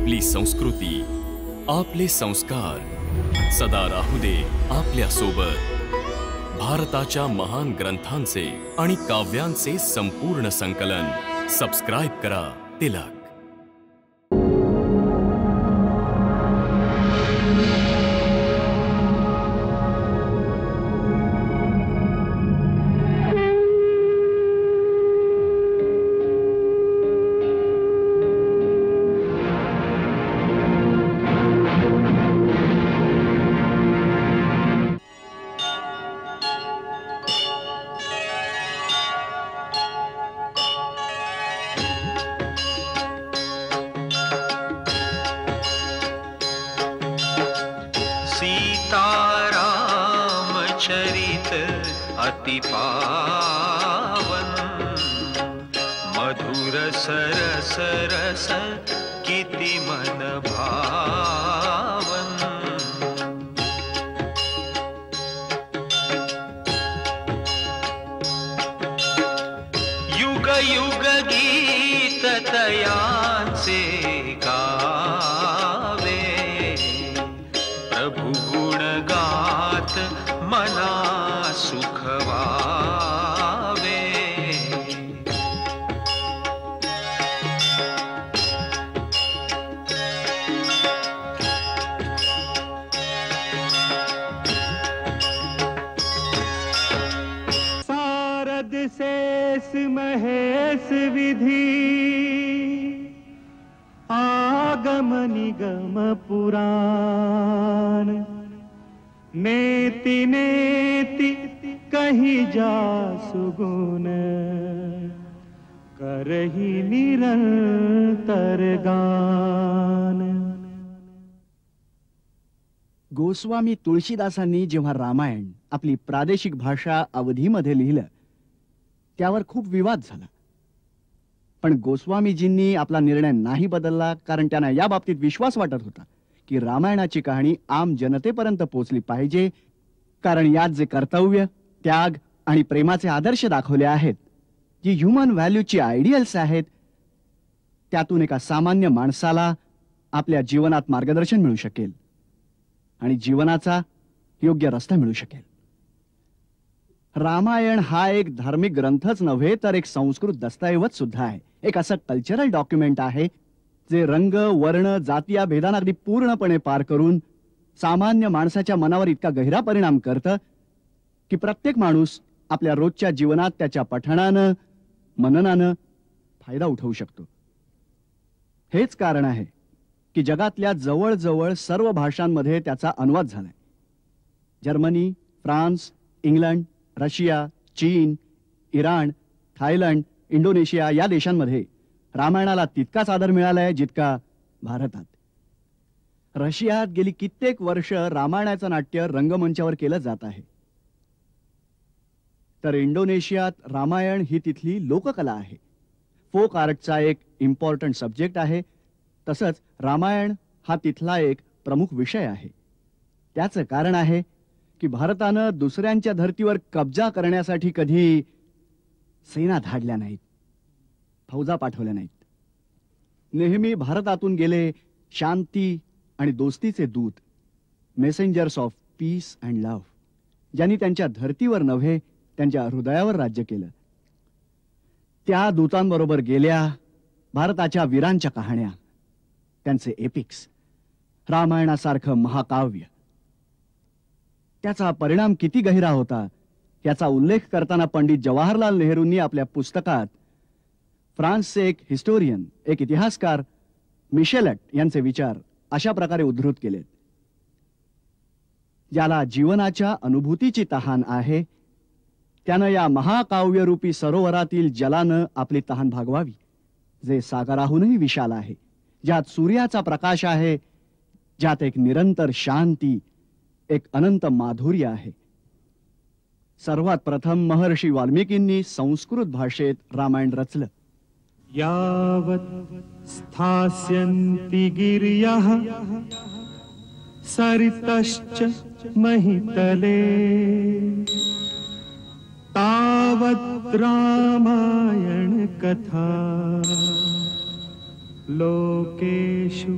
आपली संस्कृती, आपले संस्कार सदा राहू दे आपल्या सोबत. भारताच्या महान ग्रंथांचे आणि काव्यांचे संपूर्ण संकलन. सबस्क्राइब करा तिलक. चरित अति पावन, मधुर सरस रस किति मन भावन. युग युग गीत तयांचे गावे, प्रभु गुण गात मना सुख वावे. सारद शेष महेश विधि, आगम निगम पुराण. नेति नेति कही जा सुगुण, करही निरंतर गान. गोस्वामी तुळशीदासांनी जेव्हा रामायण आपली प्रादेशिक भाषा अवधीमध्ये लिहिलं, त्यावर खूप विवाद झाला. पण गोस्वामीजींनी आपला निर्णय नाही बदलला, कारण त्यांना या बाबतीत विश्वास वाटत होता की रामायणाची कहाणी आम जनतेपर्यंत पोहोचली पाहिजे. कारण यात जे कर्तव्य, त्याग आणि प्रेमाचे आदर्श दाखवले आहेत, जी ह्युमन व्हॅल्यूची आयडियल्स आहेत, त्यातून एका सामान्य माणसाला आपल्या जीवनात मार्गदर्शन मिळू शकेल आणि जीवनाचा योग्य रस्ता मिळू शकेल. रामायण हा एक धार्मिक ग्रंथच नव्हे, तर एक संस्कृत दस्तऐवज सुद्धा आहे. एक असं कल्चरल डॉक्युमेंट आहे जे रंग, वर्ण, जातीय भेदांना अगदी पूर्णपणे पार करून सामान्य माणसाच्या मनावर इतका गहिरा परिणाम करतं की प्रत्येक माणूस आपल्या रोजच्या जीवनात त्याच्या पठणानं, मननानं फायदा उठवू शकतो. हेच कारण आहे की जगातल्या जवळजवळ सर्व भाषांमध्ये त्याचा अनुवाद झालाय. जर्मनी, फ्रान्स, इंग्लंड, रशिया, चीन, इराण, थायलंड, इंडोनेशिया या देशांमध्ये रामायणाला तितकाच आदर मिळालाय जितका भारतात. रशियात गेली कित्येक वर्ष रामायणाचं नाट्य रंगमंचावर केलं जात आहे. तर इंडोनेशियात रामायण ही तिथली लोककला आहे. फोक आर्टचा एक इम्पॉर्टंट सब्जेक्ट आहे. तसंच रामायण हा तिथला एक प्रमुख विषय आहे. त्याचं कारण आहे की भारतानं दुसऱ्यांच्या धर्तीवर कब्जा करण्यासाठी कधी सेना धाडल्या नाहीत, फौजा पाठवल्या नाहीत. नेहमी भारतातून गेले शांती आणि दोस्तीचे दूत, मेसेंजर्स ऑफ पीस अँड लव्ह, ज्यांनी त्यांच्या धर्तीवर नव्हे त्यांच्या हृदयावर राज्य केलं. त्या दूतांबरोबर गेल्या भारताच्या वीरांच्या कहाण्या, त्यांचे एपिक्स, रामायणासारखं महाकाव्य. त्याचा परिणाम किती गहिरा होता याचा उल्लेख करताना पंडित जवाहरलाल नेहरूंनी आपल्या पुस्तकात फ्रान्सचे एक हिस्टोरियन, एक इतिहासकार मिशेलट यांचे विचार अशा प्रकारे उद्धृत केलेत. ज्याला जीवनाच्या अनुभूतीची तहान आहे, त्यानं या महाकाव्यरूपी सरोवरातील जलानं आपली तहान भागवावी, जे सागराहूनही विशाल आहे, ज्यात सूर्याचा प्रकाश आहे, ज्यात एक निरंतर शांती, एक अनंत माधुर्य आहे. सर्वात प्रथम महर्षी वाल्मिकींनी संस्कृत भाषेत रामायण रचलं. यावत् स्थास्यन्ति गिर्यः सरितश्च महितले, तावत् रामायण कथा लोकेषु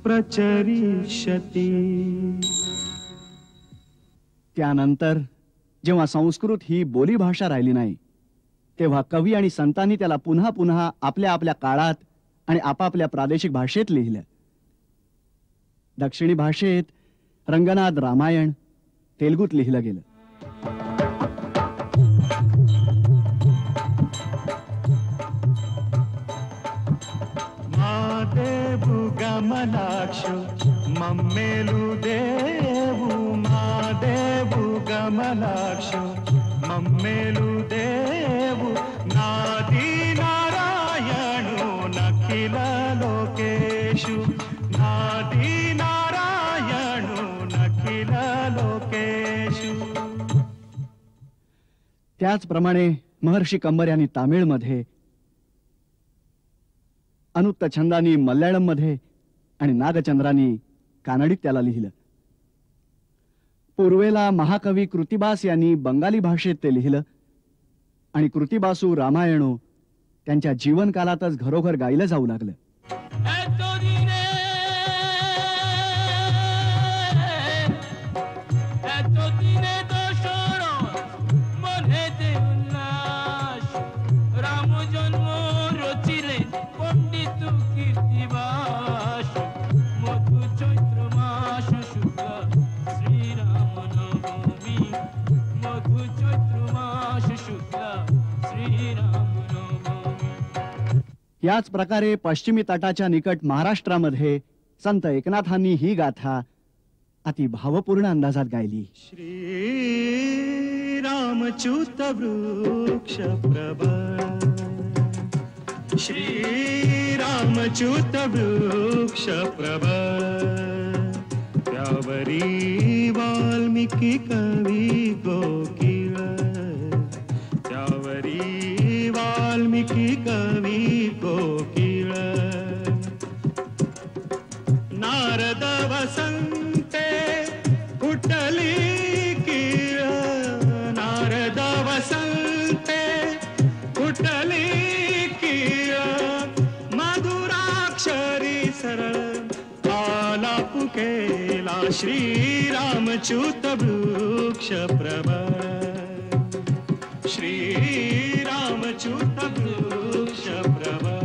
प्रचरिष्यति। त्यानंतर जेव्हा संस्कृत ही बोलीभाषा राहिली नाही, तेव्हा कवी आणि संतांनी त्याला पुन्हा पुन्हा आपल्या आपल्या काळात आणि आपापल्या प्रादेशिक भाषेत लिहिलं. दक्षिणी भाषेत रंगनाथ रामायण तेलुगूत लिहिलं गेलं. मादेवु गमनाक्षु मम्मेलु देवु, मादेवु गमनाक्षु मम्मेलु देवु, नादी नारायणु नखिल लोकेषु, नादी नारायणु नखिल लोकेषु. त्याचप्रमाणे महर्षी कंबर यांनी तामिळमध्ये, अनुत्त छंदानी मल्याळम मध्ये आणि नागचंद्रानी कानडीत त्याला लिहिलं. पूर्वेला महाकवी कृतिबास यांनी बंगाली भाषेत ते लिहिलं आणि कृतिबासू रामायणो त्यांच्या जीवनकालातच घरोघर गायलं जाऊ लागलं. याच प्रकारे पश्चिमी तटाच्या निकट महाराष्ट्रामध्ये संत एकनाथांनी ही गाथा अति भावपूर्ण अंदाजात गायली. श्री रामच्युत वृक्ष प्रभा, श्री रामच्युत वृक्ष प्रभा, त्यावरी वाल्मिकी कवी कोकिळ, त्यावरी वाल्मिकी कवी कोकिळ. नारद वसंते फुटली किळ, नारद वसंते फुटली किळ, मधुराक्षरी सरळ आलाप केला श्रीरामच्युत वृक्ष प्रभा, श्रीरामच्युत वृक्ष प्रभा.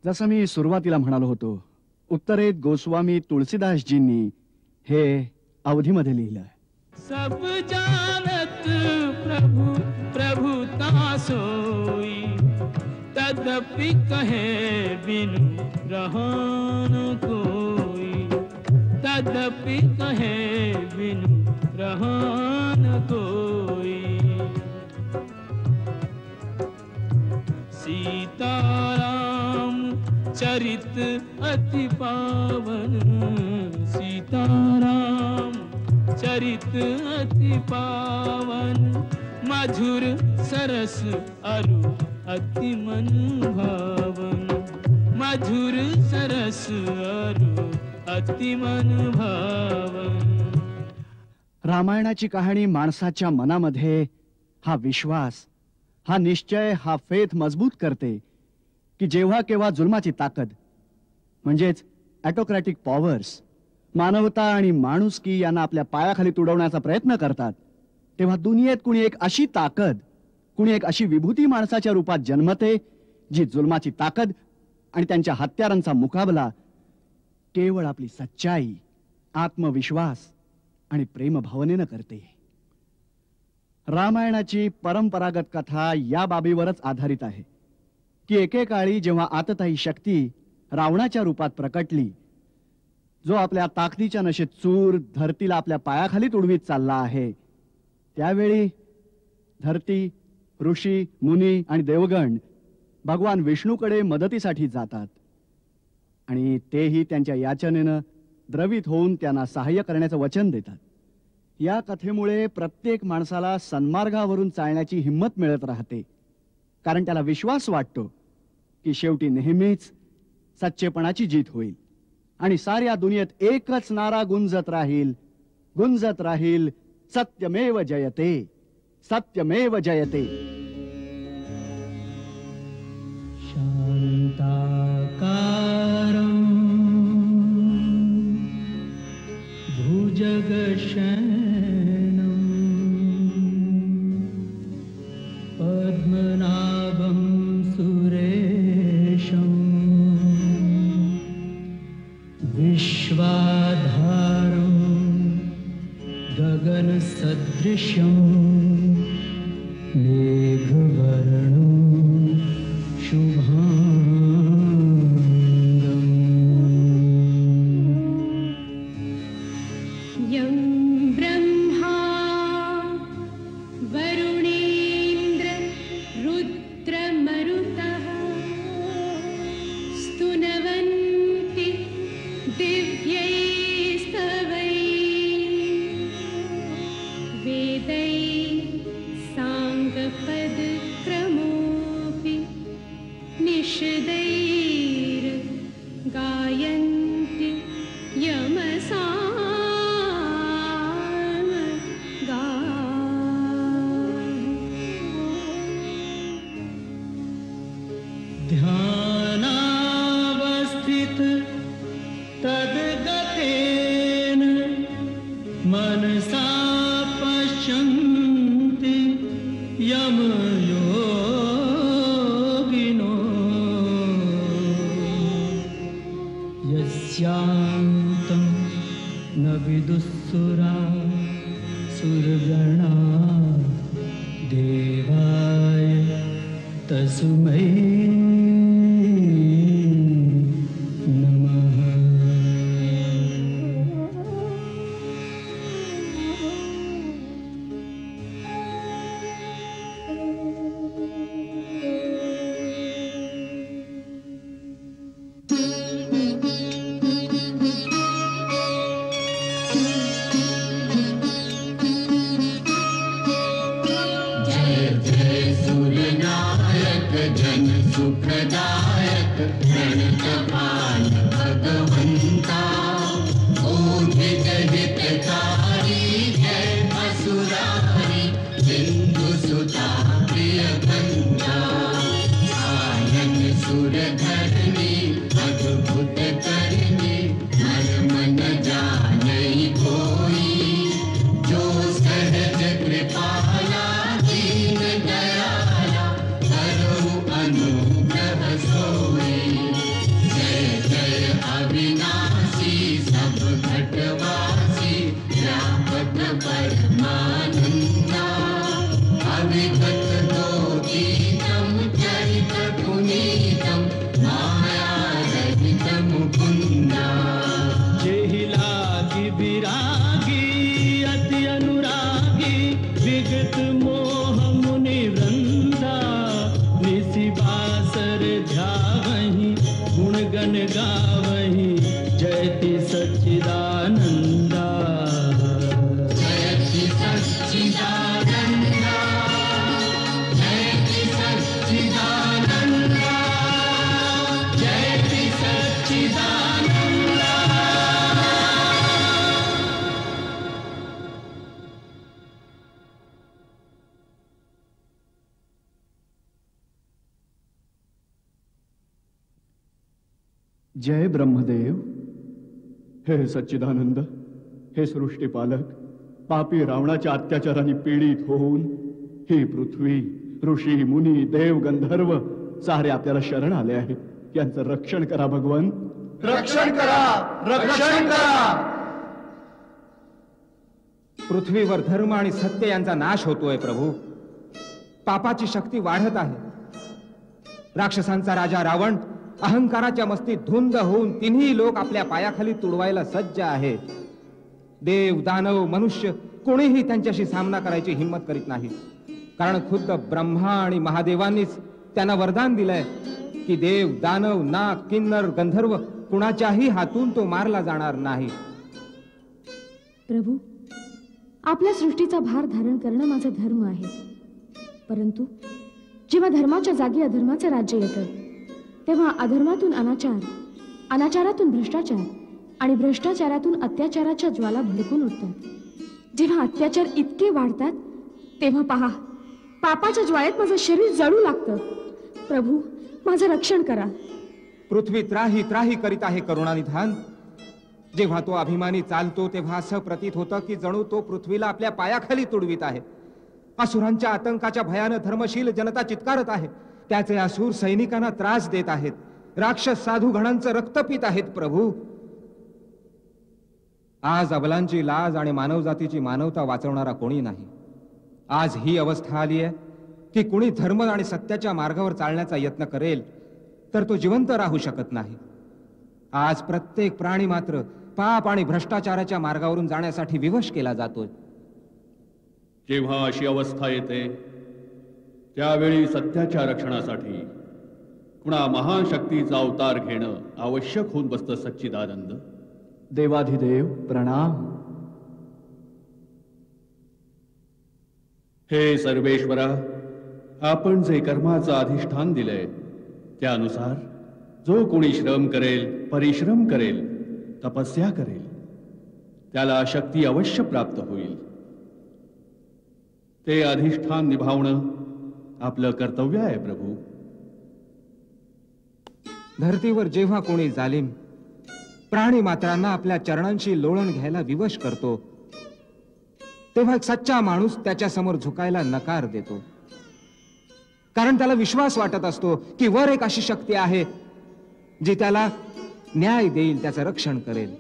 जसं मी सुरुवातीला म्हणालो होतो, उत्तरेत गोस्वामी तुळशीदासजींनी हे अवधीमध्ये लिहिलं. सब जानत प्रभु प्रभुता सोई, तदपि कहे बिनु रहन कोई, तदपि कहे बिनु रहन कोई. सीताराम चरित अति पावन, सीताराम चरित अति पावन, मधुर सरस अरु अति मन भावन, मधुर सरस अरु अति मन भावन. रामायणाची कहाणी माणसाच्या मनामध्ये हा विश्वास, हा निश्चय, हा फेथ मजबूत करते की जेव्हा केव्हा जुलमाची ताकद म्हणजेच ऑटोक्रॅटिक पॉवर्स मानवता आणि माणुसकी यांना आपल्या पायाखाली तुडवण्याचा प्रयत्न करतात, तेव्हा दुनियेत कुणी एक अशी ताकद, कुणी एक अशी विभूती माणसाच्या रूपात जन्मते जी जुलमाची ताकद आणि त्यांच्या हत्यारांचा मुकाबला केवळ आपली सच्चाई, आत्मविश्वास आणि प्रेम भावनेनं करते. रामायणाची परंपरागत कथा या बाबीवरच आधारित आहे की एकेकाळी जेव्हा आततायी शक्ती रावणाच्या रूपात प्रकटली, जो आपल्या ताकदीच्या नशेत चूर धरतीला आपल्या पायाखाली तुडवीत चालला आहे, त्यावेळी धरती, ऋषी, मुनी आणि देवगण भगवान विष्णूकडे मदतीसाठी जातात आणि तेही त्यांच्या याचनेनं द्रवित होऊन त्यांना सहाय्य करण्याचं वचन देतात. या कथेमुळे प्रत्येक माणसाला सन्मार्गावरून चालण्याची हिंमत मिळत राहते, कारण त्याला विश्वास वाटतो की शेवटी नेहमीच सच्चेपणाची जीत होईल आणि साऱ्या दुनियेत एकच नारा गुंजत राहील, गुंजत राहील, सत्यमेव जयते, सत्यमेव जयते. शान्ताकारं भुजगशयनं पद्मनाभं सुरेशं विश्वाधारं गगनसदृशं मेघवर्णं शुभांगम् यं ब्रह्मा वरुणेन्द्र रुद्रमरुतः स्तुनवन्ति दिव्यैस्तवैः वेदैः साङ्गपदक्रमोऽपि निषदैर्गायन्ति ध्यानावस्थित तद्गतेन मनसा पश्यन्ति यमयोगिनो यस्यान्तं न विदुःसुरा सुरगणा देवाय तस्मै नमः। जन सुखदायक प्रणतपाल भगवंता ओधित हितकारी जय असुरारी सिंधु सुता प्रिय बंदा आयन सुर धरणी अद्भुत करनी मन मन जाने कोई जो सहज कृपाला दीन दयाला अनुग्रह सोई जय जय अविनाशी सब घटवासी व्यापक परमानंदा अविगत दोषीतम चरित पुनीतम माया रहित मुकुंदा जेहि लागी विरागी अति अनुरागी विगत मोह मुनि वृंदा निशिबासर ध्यावहि गुणगण गावहि जयति सच्चिदानंदा जयति सच्चिदानंदा जयति सच्चिदानंदा जयति सच्चिदानंदा। जय ब्रह्मदेव, हे सच्चिदानंद, हे सृष्टीपालक, पापी रावणाच्या अत्याचाराने पीडित होऊन ही पृथ्वी, ऋषी मुनी देव गंधर्व सारे आपल्याला शरण आले आहेत. यांचं रक्षण करा भगवान, रक्षण करा, रक्षण करा. पृथ्वीवर धर्म आणि सत्य यांचा नाश होतोय प्रभू. पापाची शक्ती वाढत आहे. राक्षसांचा राजा रावण अहंकाराच्या मस्तीत धुंद होऊन तिन्ही लोक आपल्या पायाखाली तुडवायला सज्ज आहेत. देव दानव मनुष्य कोणीही त्यांच्याशी सामना करायची हिंमत करीत नाही. कारण खुद्द ब्रह्मा आणि महादेवांनीच त्यांना वरदान दिलंय की देव दानव नाग किन्नर गंधर्व कुणाच्याही हातून तो मारला जाणार नाही. प्रभू, आपल्या सृष्टीचा भार धारण करणं माझा धर्म आहे. परंतु जेव्हा धर्माच्या जागी अधर्माचं राज्य येतं तेव्हा अधर्मातून अनाचार, अनाचारातून भ्रष्टाचार आणि भ्रष्टाचारातून अत्याचाराच्या ज्वाला भडकून उठतात. जेव्हा अत्याचार इतके वाढतात तेव्हा पहा, पापाच्या ज्वाळेत माझं शरीर जळू लागतं. प्रभू, माझं रक्षण करा. पृथ्वी त्राही त्राही करीत आहे करुणानिधान. जेव्हा तो अभिमानी चालतो तेव्हा असं प्रतीत होतं की जणू तो पृथ्वीला आपल्या पायाखाली तुडवीत आहे. असुरांच्या आतंकाच्या भयानं धर्मशील जनता चित्कारत आहे. त्याचे असुर सैनिकांना त्रास देत आहेत. राक्षस साधू गणांचं रक्त पित आहेत. प्रभू, आज अबलांची लाज आणि मानवजातीची मानवता वाचवणारा कोणी नाही. आज ही अवस्था आली आहे की कुणी धर्म आणि सत्याच्या मार्गावर चालण्याचा यत्न करेल तर तो जिवंत राहू शकत नाही. आज प्रत्येक प्राणी मात्र पाप आणि भ्रष्टाचाराच्या मार्गावरून जाण्यासाठी विवश केला जातोय. जेव्हा अशी अवस्था येते त्यावेळी सत्याच्या रक्षणासाठी कुणा महान शक्तीचा अवतार घेणं आवश्यक होऊन बसतं. सच्चिदानंद. देवाधिदेव प्रणाम. हे सर्वेश्वरा, आपण जे कर्माचं अधिष्ठान दिलंय त्यानुसार जो कोणी श्रम करेल, परिश्रम करेल, तपस्या करेल त्याला शक्ती अवश्य प्राप्त होईल. ते अधिष्ठान निभावणं आपलं कर्तव्य आहे. प्रभू, धरतीवर जेव्हा कोणी जालिम प्राणी मात्रांना आपल्या चरणांशी लोळण घ्यायला विवश करतो तेव्हा एक सच्चा माणूस त्याच्या समोर झुकायला नकार देतो. कारण त्याला विश्वास वाटत असतो की वर एक अशी शक्ती आहे जी त्याला न्याय देईल, त्याचं रक्षण करेल.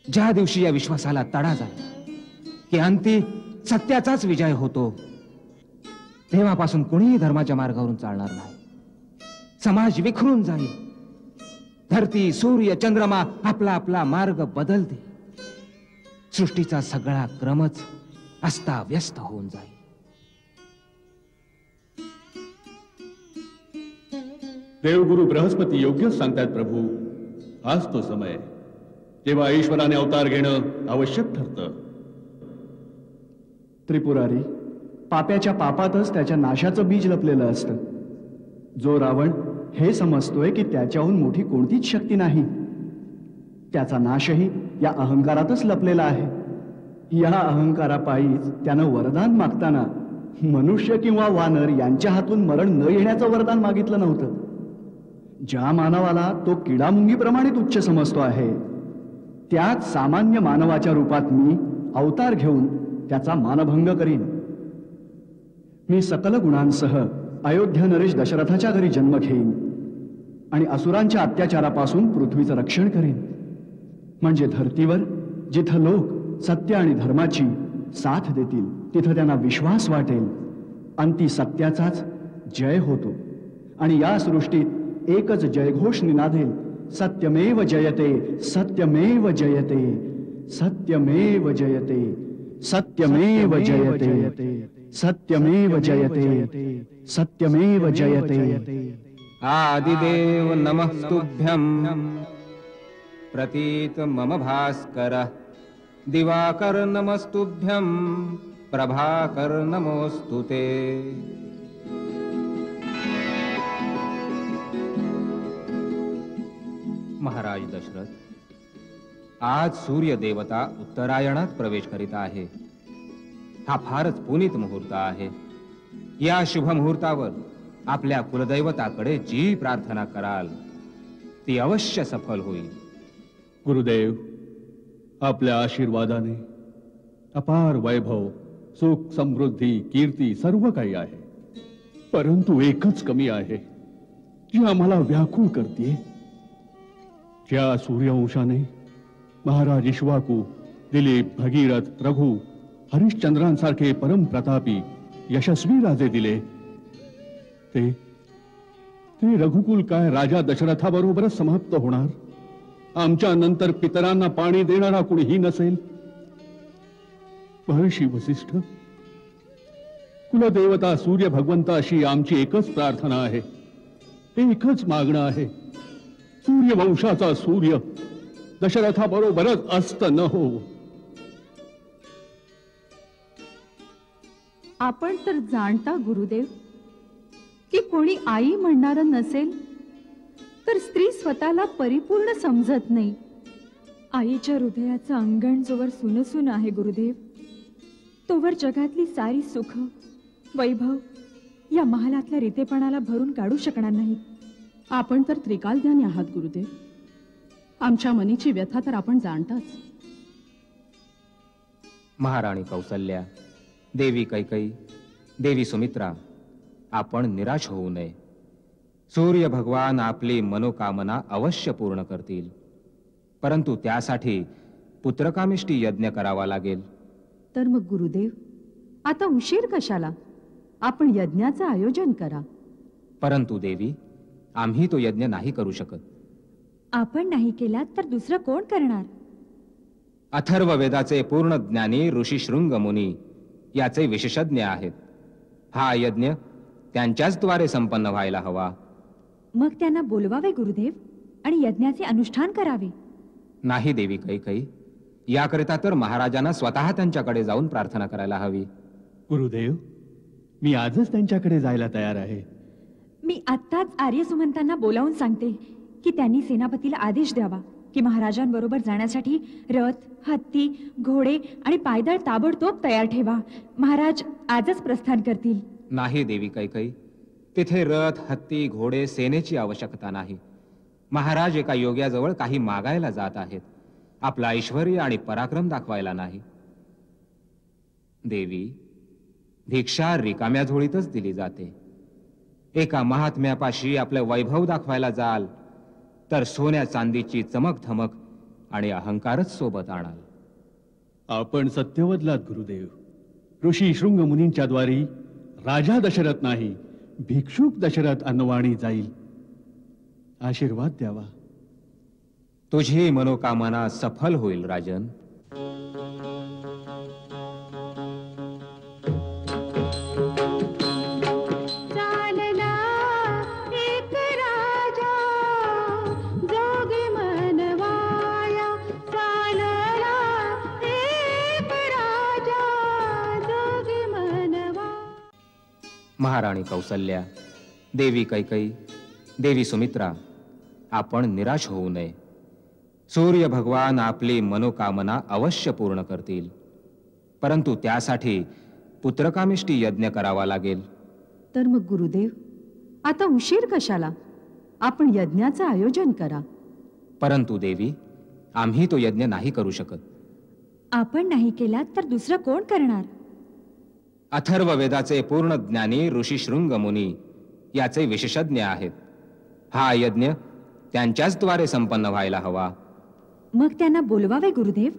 ज्या दिवशी या विश्वासाला तडा जाईल की अंती सत्याचाच विजय होतो तेव्हापासून कोणीही धर्माच्या मार्गावरून चालणार नाही. समाज विखरून जाईल. धरती, सूर्य, चंद्रमा आपला आपला मार्ग बदलते. सृष्टीचा सगळा क्रमच अस्ताव्यस्त होऊन जाईल. देवगुरु बृहस्पती योग्यच सांगतात. प्रभू, आज तो समय जेव्हा ईश्वराने अवतार घेणं आवश्यक ठरतं. त्रिपुरारी, पाप्याच्या पापातच त्याच्या नाशाचं बीज लपलेलं असतं. जो रावण हे समजतोय की त्याच्याहून मोठी कोणतीच शक्ती नाही, त्याचा नाशही या अहंकारातच लपलेला आहे. या अहंकारापायीच त्यानं वरदान मागताना मनुष्य किंवा वानर यांच्या हातून मरण न येण्याचं वरदान मागितलं नव्हतं. ज्या मानवाला तो किडामुंगीप्रमाणे तुच्छ समजतो आहे त्याच सामान्य मानवाच्या रूपात मी अवतार घेऊन त्याचा मानभंग करीन. मी सकल गुणांसह अयोध्या नरेश दशरथाच्या घरी जन्म घेईन आणि असुरांच्या अत्याचारापासून पृथ्वीचं रक्षण करेन. म्हणजे धरतीवर जिथं लोक सत्य आणि धर्माची साथ देतील तिथं त्यांना विश्वास वाटेल अंती सत्याचाच जय होतो. आणि या सृष्टीत एकच जयघोष निनादेल, सत्यमेव जयते, सत्यमेव जयते, सत्यमेव जयते, सत्यमेव जयते, सत्यमेव जयते, सत्यमेव जयते. आदिदेव नमस्तुभ्यं प्रतीत मम भास्कर. दिवाकर नमस्तुभ्यं प्रभाकर नमोस्तुते. महाराज दशरथ, आज सूर्य देवता उत्तरायणात प्रवेश करीत आहे. हा फारच पुनीत मुहूर्त आहे. या शुभ मुहूर्तावर आपल्या कुलदैवताकडे जी प्रार्थना कराल ती अवश्य सफल होईल. गुरुदेव, आपल्या आशीर्वादाने अपार वैभव, सुख, समृद्धी, कीर्ती सर्व काही आहे. परंतु एकच कमी आहे जी आम्हाला व्याकुळ करते. ज्या सूर्यवंशाने महाराज इक्ष्वाकू, दिलीप, भगीरथ, रघु, हरिश्चंद्रांसारखे परमप्रतापी यशस्वी राजे दिले ते रघुकुल काय राजा दशरथाबरोबरच समाप्त होणार? आमच्या नंतर पितरांना पाणी देणारा कुणीही नसेल. महर्षी वसिष्ठ, कुलदेवता सूर्य भगवंता अशी आमची एकच प्रार्थना आहे, एकच मागणं आहे. सूर्यवंशाचा सूर्य दशरथाबरोबरच अस्त न हो. आपण तर जाणता गुरुदेव की कोणी आई म्हणणारं नसेल तर स्त्री स्वतःला परिपूर्ण समजत नाही. आईच्या हृदयाचं अंगण जोवर सुनसून आहे गुरुदेव, तोवर जगातली सारी सुख, वैभव या महालातल्या रीतेपणाला भरून काढू शकणार नाहीत. आपण तर त्रिकालज्ञानी आहात गुरुदेव. आमच्या मनीची व्यथा तर आपण जाणताच. महाराणी कौसल्या, देवी कैकेयी, देवी सुमित्रा, आपण निराश होऊ नये. सूर्य भगवान आपली मनोकामना अवश्य पूर्ण करतील, परंतु त्यासाठी पुत्रकामिष्टी यज्ञ करावा लागेल. तर मग गुरुदेव, आता उशीर कशाला? आपण यज्ञाचं आयोजन करा. परंतु देवी, आम्ही तो यज्ञ नाही करू शकत. आपण नाही केलात तर दुसरं कोण करणार? अथर्व वेदाचे पूर्ण ज्ञानी ऋषी शृंग मुनी याचे विशेषज्ञ आहेत. हा यज्ञ त्यांच्याच द्वारे संपन्न व्हायला हवा. मग त्यांना बोलवावे गुरुदेव आणि यज्ञाचे अनुष्ठान करावे. नाही देवी कैकेयी, याकरिता तर महाराजांना स्वतः त्यांच्याकडे जाऊन प्रार्थना करायला हवी. गुरुदेव, मी आजच त्यांच्याकडे जायला तयार आहे. मी आत्ताच आर्यसुमंतांना बोलावून सांगते की त्यांनी सेनापतीला आदेश द्यावा की महाराजांबरोबर जाण्यासाठी रथ, हत्ती, घोडे आणि पायदळ ताबडतोब तयार ठेवा. महाराज आजच प्रस्थान करतील. नाही देवी कैकेयी, तिथे रथ, हत्ती, घोडे, सेनेची आवश्यकता नाही. महाराज एका योग्याजवळ काही मागायला जात आहेत, आपला ऐश्वर्य आणि पराक्रम दाखवायला नाही. देवी, भिक्षा रिकाम्या झोळीतच दिली जाते. एका महात्म्यापाशी आपलं वैभव दाखवायला जाल तर सोन्या चांदीची चमक धमक आणि अहंकारच सोबत आणाल. आपण सत्यवदलात गुरुदेव. ऋषी शृंग मुनींच्या द्वारी राजा दशरथ नाही, भिक्षुक दशरथ अन्नवाणी जाईल. आशीर्वाद द्यावा. तुझी मनोकामना सफल होईल राजन. महाराणी कौसल्या, देवी कैकेयी, देवी सुमित्रा, आपण निराश होऊ नये. सूर्य भगवान आपली मनोकामना अवश्य पूर्ण करतील, परंतु त्यासाठी पुत्रकामिष्टी यज्ञ करावा लागेल. तर मग गुरुदेव, आता उशीर कशाला? आपण यज्ञाचं आयोजन करा. परंतु देवी, आम्ही तो यज्ञ नाही करू शकत. आपण नाही केलात तर दुसरं कोण करणार? अथर्व वेदाचे पूर्ण ज्ञानी ऋषी शृंग मुनी याचे विशेषज्ञ आहेत. हा यज्ञ त्यांच्याच द्वारे संपन्न व्हायला हवा. मग त्यांना बोलवावे गुरुदेव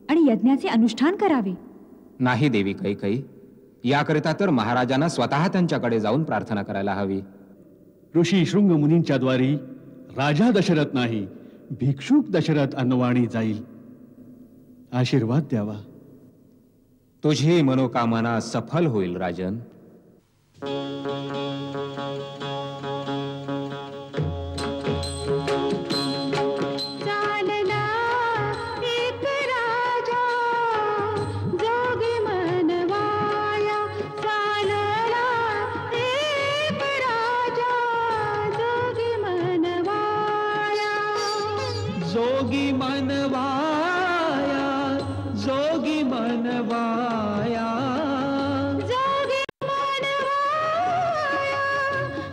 आणि यज्ञाचे अनुष्ठान करावे. नाही देवी कैकेयी, याकरिता तर महाराजांना स्वतः त्यांच्याकडे जाऊन प्रार्थना करायला हवी. ऋषी शृंग मुनींच्या द्वारी राजा दशरथ नाही, भिक्षुक दशरथ अन्नवाणी जाईल. आशीर्वाद द्यावा. तुझी मनोकामना सफल होईल राजन. जोगी मनवाया, जोगी मनवाया, जोगी मनवाया,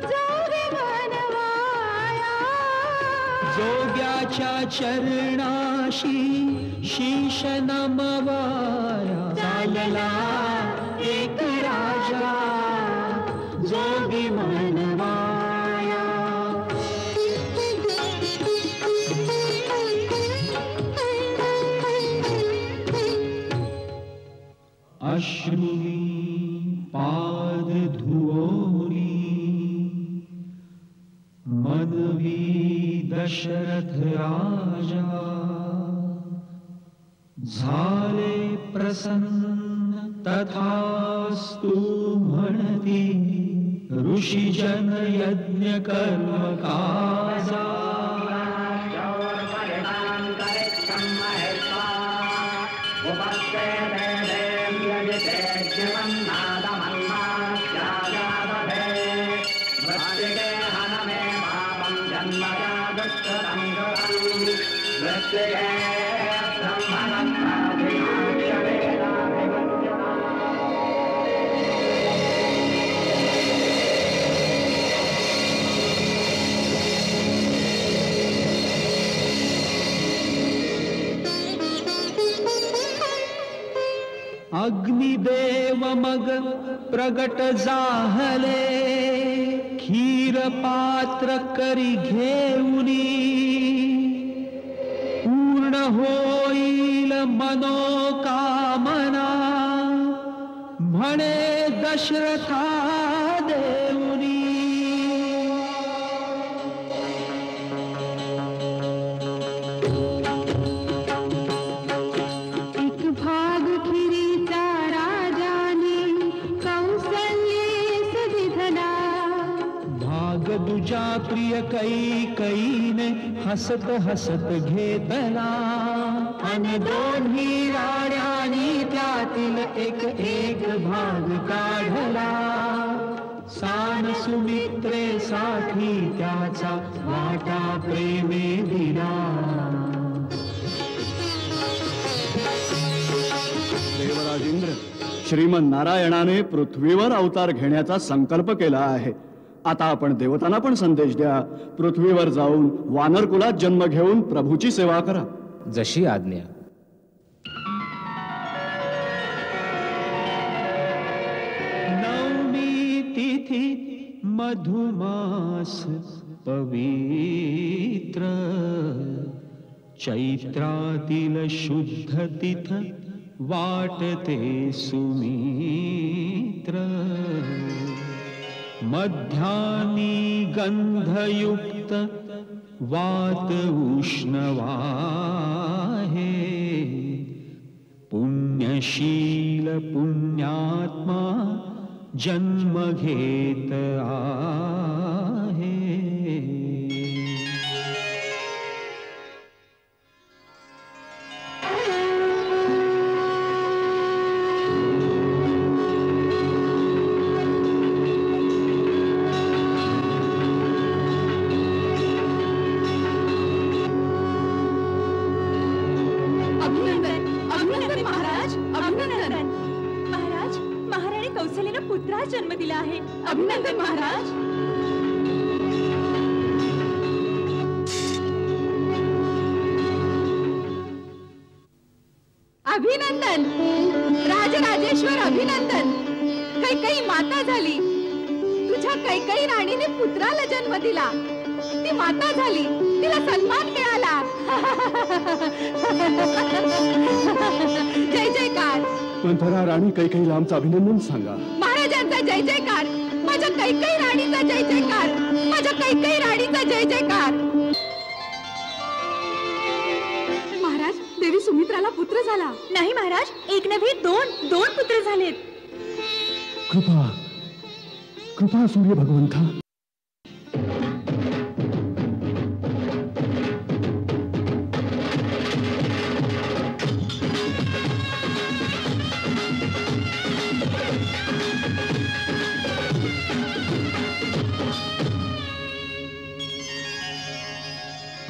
जोगी मनवाया. जोग्याच्या चरणाशी शीश नमवाया. चालला एक राजा जोगी मनवाया. अश्रुनी पाद धुओनी मनवी दशरथ राजा. झाले प्रसन्न तथास्तु म्हणती ऋषीजन यज्ञ कर्म काजा. मुनी देव मग प्रगट जाहले खीर पात्र करी घेऊनी पूर्ण होईल मनोकामना म्हणे दशरथा देऊनी दुजा प्रिय कैकईने हसत हसत घेतला आणि दोन्ही राण्यांनी त्यातील एक एक भाग काढला सान सुमित्रेसाठी त्याचा वाटा प्रेमे दिला देवराजेंद्र श्रीमन नारायणाने पृथ्वीवर अवतार घेण्याचा संकल्प केला आहे. आता आपण देवतांना पण संदेश द्या. पृथ्वीवर जाऊन वानर कुलात जन्म घेऊन प्रभूची सेवा करा. जशी आज्ञा. नवमी तिथी मधुमास पवित्र चैत्रातील शुद्ध तिथ वाटते सुमित्र मध्यानी गंधयुक्त वात उष्णवाहे पुण्यशील पुण्यात्मा जन्म घेत आहे. पुत्रास जन्म दिला आहे. अभिनंदन महाराज. अभिनंदन राजराजेश्वर अभिनंदन. कैकई माता झाली. तुझ्या कैकई राणीने पुत्राला जन्म दिला. ती माता झाली. तिला सन्मान मिळाला. जय जयकार. मंथरा राणी कैकेयीला आमचं अभिनंदन सांगा. महाराजांचा जय जयकार. माझ्या कैकेयी राणीचा जय जयकार. माझ्या कैकेयी राणीचा जय जयकार. महाराज देवी सुमित्राला पुत्र झाला. नाही महाराज, एक नव्हे दोन पुत्र झालेत. कृपा कृपा सूर्य भगवंता.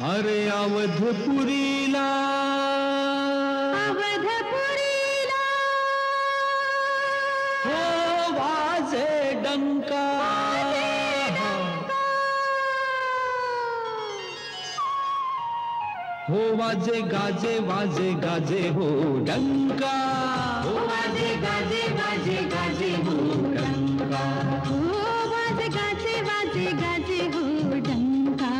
अरे अवधपुरीला हो वाजे डंका. हो वाजे गाजे वाजे गाजे हो डंका. हो वाजे गाजे वाजे गाजे हो डंका. हो वाजे गाजे वाजे गाजे हो डंका.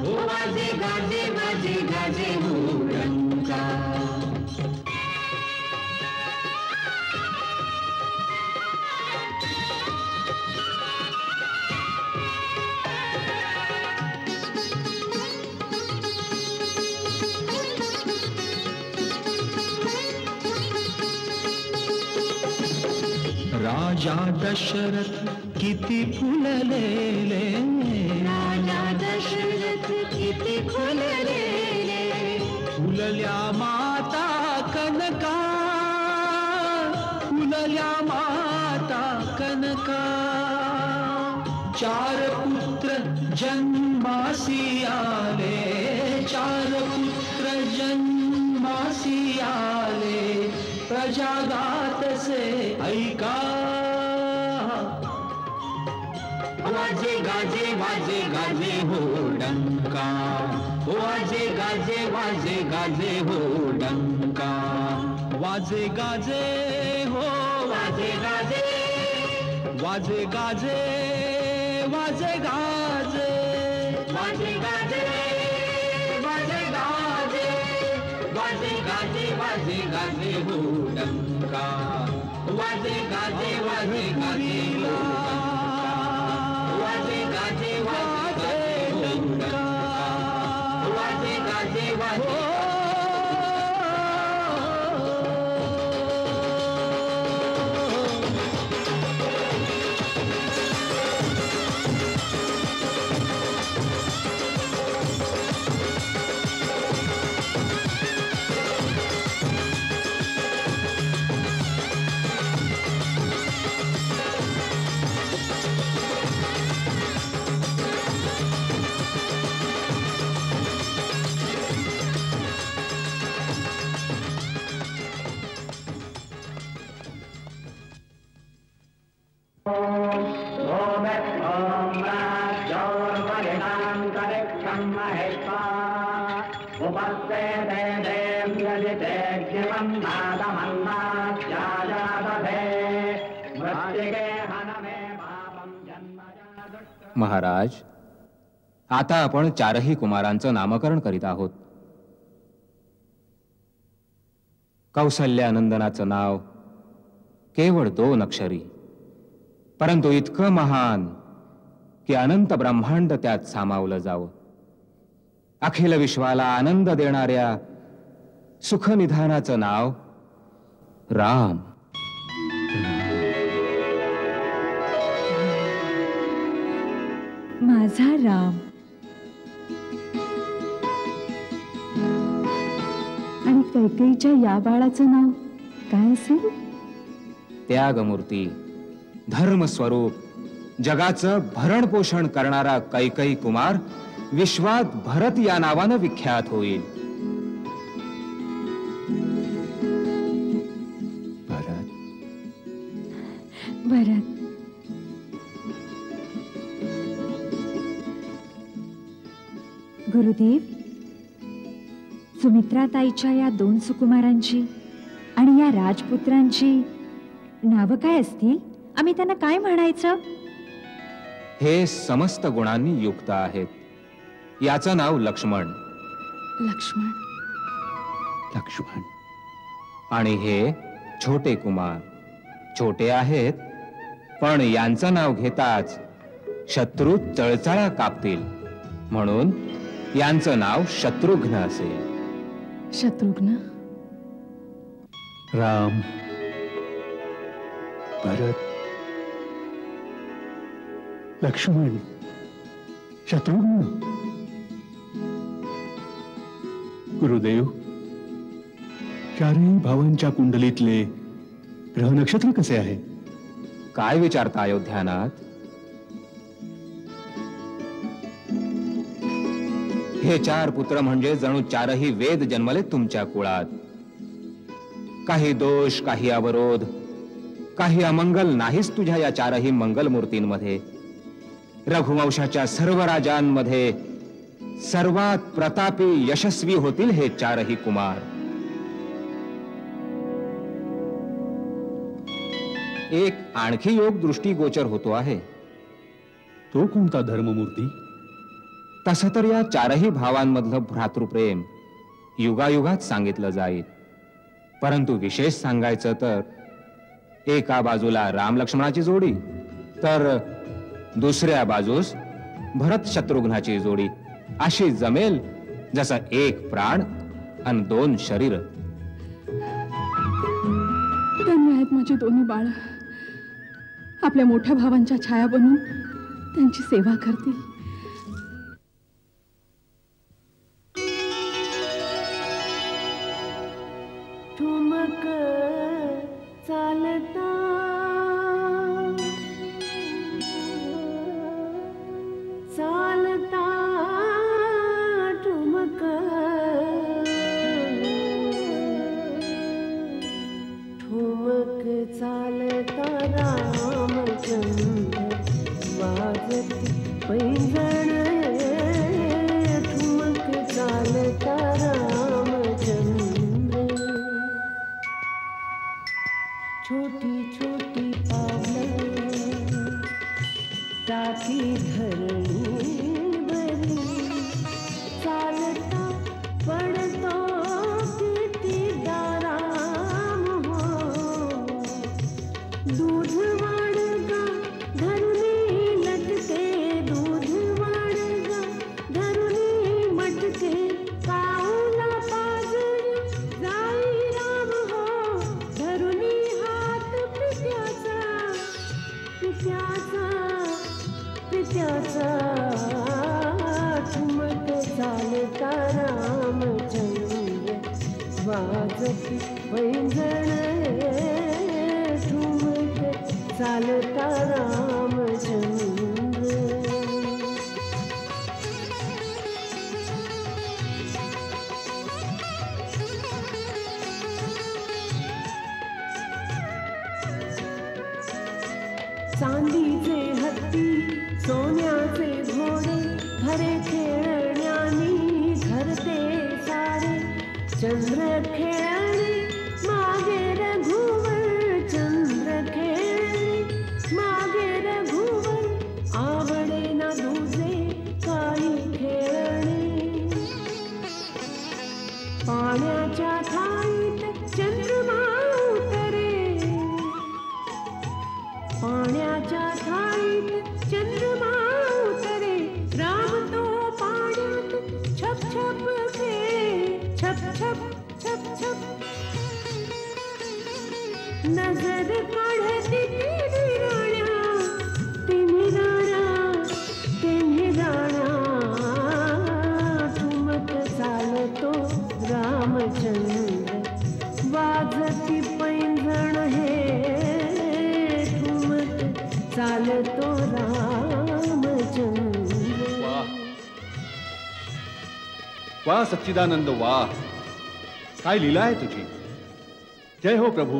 हो वाजे गाजे वाजे गाजे हो डंका. राजा दशरथ किती फुललेले. राजा दशरथ किती फुललेले. फुलल्या माता कनका. फुलल्या माता कनका. चार पुत्र जन्मासी आले. चार पुत्र जन्मासी आले. प्रजागात से ऐका. वाजे गाजे वाजे गाजे हो डंका. वाजे गाजे वाजे गाजे हो डंका. वाजे गाजे हो वाजे गाजे वाजे गाजे वाजे गाजे वाजे गाजे वाजे गाजे वाजे गाजे वाजे गाजे हो डंका वाजे गाजे वाजे गाजे हो वाजे गाजे वाजे हो डंका वाजे गाजे वाजे महाराज, आता आपण चारही कुमारांचं नामकरण करीत आहोत. कौसल्यानंदनाचं नाव केवळ 2 अक्षरी, परंतु इतकं महान की अनंत ब्रह्मांड त्यात सामावलं जावं. अखिल विश्वाला आनंद देणाऱ्या सुखनिधानाचं नाव राम. माझा राम. आणि कैकेयीच्या या बाळाचं नाव काय असेल? त्यागमूर्ती, धर्मस्वरूप, जगाचं भरण पोषण करणारा कैकेयी कुमार विश्वात भरत या नावानं विख्यात होईल. भरत. गुरुदेव, सुमित्राताईच्या या 2 सुकुमारांची आणि या राजपुत्रांची नावं काय असतील? आम्ही त्यांना काय म्हणायचं? हे समस्त गुणांनी युक्त आहेत. याचं नाव लक्ष्मण. लक्ष्मण. लक्ष्मण. आणि हे छोटे कुमार. छोटे आहेत, पण यांचं नाव घेताच शत्रू चळचळा कापतील, म्हणून यांचं नाव शत्रुघ्न असेल. शत्रुघ्न. राम, भरत, लक्ष्मण, शत्रुघ्न. गुरुदेव, चारही भावांच्या कुंडलीतले ग्रह नक्षत्र कसे आहे? काय विचारता अयोध्यानाथ? हे 4 पुत्र म्हणजे जणू 4ही वेद जन्मले तुमच्या कुळात. काही दोष, काही अवरोध, काही अमंगल नाहीच तुझ्या या 4ही मंगल मूर्तींमध्ये. रघुवंशाच्या सर्व राजांमध्ये सर्वात प्रतापी, यशस्वी होतील हे 4ही कुमार. एक आणखी योग दृष्टी गोचर होतो आहे. तो कोणता धर्ममूर्ती? तसं तर या 4ही भावांमधलं भ्रातृप्रेम युगायुगात सांगितलं जाईल, परंतु विशेष सांगायचं तर एका बाजूला राम लक्ष्मणाची जोडी, तर दुसऱ्या बाजूस भरत शत्रुघ्नाची जोडी अशी जमेल जसं 1 प्राण आणि 2 शरीर. धन्य आहेत माझी 2 बाळ. आपल्या मोठ्या भावांच्या छाया बनून त्यांची सेवा करतील. ठुमक चालता चालता ठुमक ठुमक चालता रामचंद्र वाजती पैंजण वाजती पैंजण ठुमके चालता रामचंद्र. चांदीचे हत्ती सोन्याचे घोडे खरे खेळण्यानी घरते सारे. चंद्र खेळणे मागे रघुवर चंद्र खेळणे मागे रघुवर. आवडे ना दुजे काही खेळणे. पाण्याच्या थाळीत चंद्रमा उतरे पाण्याच्या थाळीत चंद्रमा उतरे. राम तो पाण्यात छप छप खेळे छप छप छप छप. नजर काढती तिन्ही राण्या तिन्ही राण्या तिन्ही राण्या. ठुमक चालतो रामचंद्र वाजती पैंजण हे ठुमक चालतो रामचंद्र. वा सच्चिदानंद वा, काय लीला आहे तुझी. जय हो प्रभू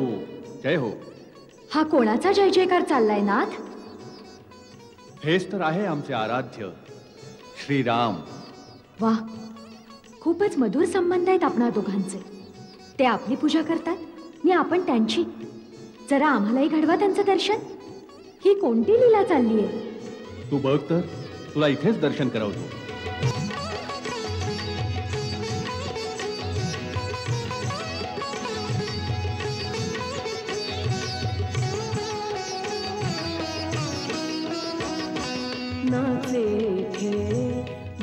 जय हो. हा कोणाचा जय जयकार चाललाय नाथ. हेच तर आहे आमचे आराध्य श्रीराम. वा, खूपच मधुर संबंध आहेत आपणा दोघांचे. ते आपली पूजा करतात आणि आपण त्यांची. जरा आम्हालाही घडवा त्यांचं दर्शन. ही कोणती लीला चालली आहे. तू बघ तर, तुला इथेच दर्शन करवतो. नाचे खेळे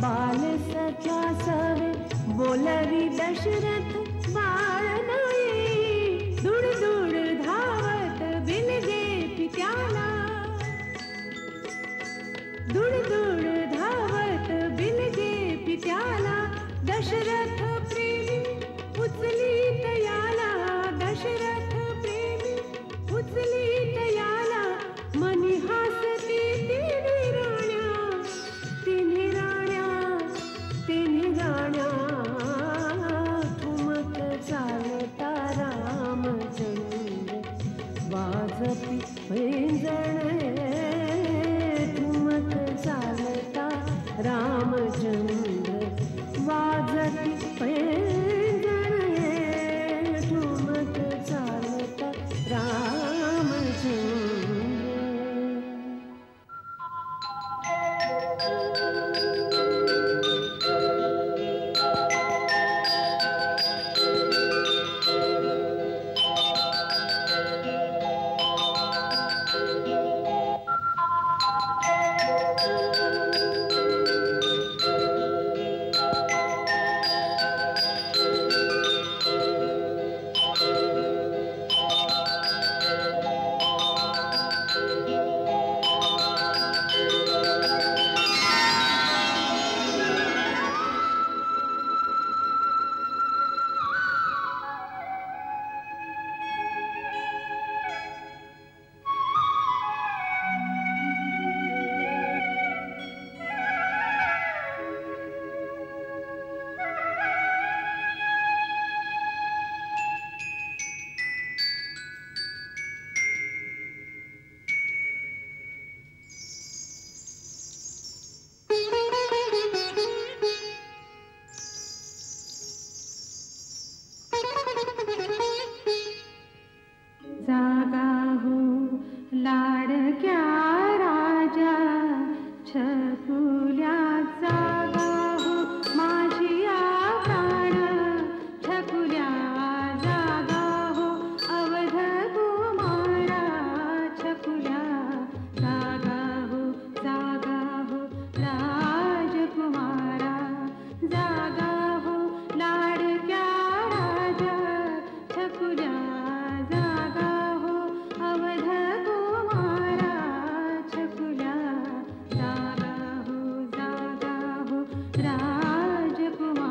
बाल सख्या सवे बोलवी दशरथ बाळ नाही. दुड दुड धावत बिलगे पित्याला दुड दुड धावत बिलगे पित्याला. दशरथ प्रेमी उचली तयाला दशरथ प्रेमी उचली तयाला. मनी हासती तिन्ही राण्या तिन्ही राण्या तिन्ही राण्या. ठुमक चालता रामचंद्र वाजती पैंजण ठुमक चालता रामचंद्र वाजती पैंजण ठुमक चालता रामचंद्र. जागा हो लाडक्या राजा छकुल्या. जागा हो माझी प्राण छकुल्या. जागा हो अवध कुमारा छकुल्या. जागा हो राजकुमारा. जागा हो लाडक्या राजा छकुल्या. जागा हो अवध कुमारा छकुल्या. जागा हो राजकुमारा.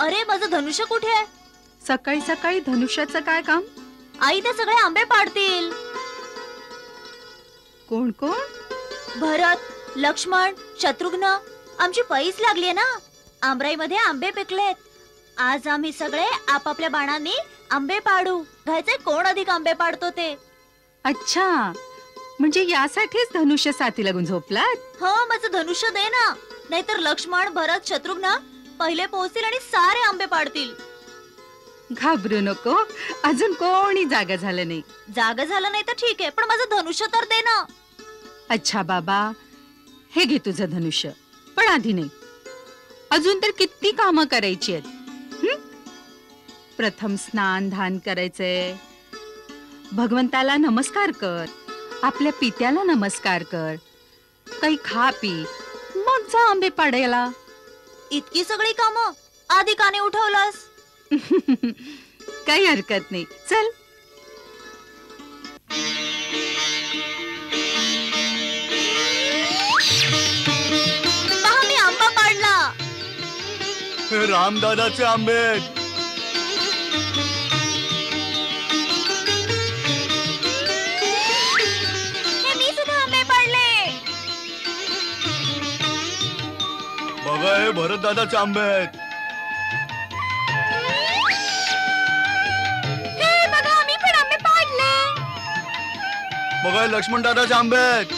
अरे माझं धनुष्य कुठे आहे? सकाळी सकाळी धनुष्याचं काय काम? आई ते सगळे आंबे पाडतील. कोण कोण? भरत, लक्ष्मण, शत्रुघ्न. आमची पैस लागलीये ना. आंबराईमध्ये आंबे पिकलेत. आज आम्ही सगळे आपापल्या बाणांनी आंबे पाडू. घ्यायचे कोण अधिक आंबे पाडतो ते. अच्छा, म्हणजे यासाठीच धनुष्य साथी लागून झोपलात? हो, माझं धनुष्य दे ना. नाहीतर लक्ष्मण, भरत, शत्रुघ्न पहिले पोहोचतील आणि सारे आंबे पाडतील. घाबरू नको, अजून कोणी जागा झालं नाही. जागा झालं नाही तर ठीक आहे, पण माझं धनुष्य तर दे ना. अच्छा बाबा, हे घे तुझं धनुष्य. पण आधी नाही, अजून तर किती कामं करायची आहेत. प्रथम स्नान धान करायचंय. भगवंताला नमस्कार कर, आपल्या पित्याला नमस्कार कर, काही खा पी, मग जा आंबे पाडायला. इतकी सगळी कामं आधी का नाही उठवलंस? काही हरकत नाही, चल. पहा, मी आंबा पाडला. हे रामदादाचे आंबे. हे मी सुद्धा आंबे पाडले. बघा, हे भरत दादाचे आंबे आहेत. हे बघा, मी पण आंबे पाडले. बघा, लक्ष्मण दादाचे आंबे आहेत.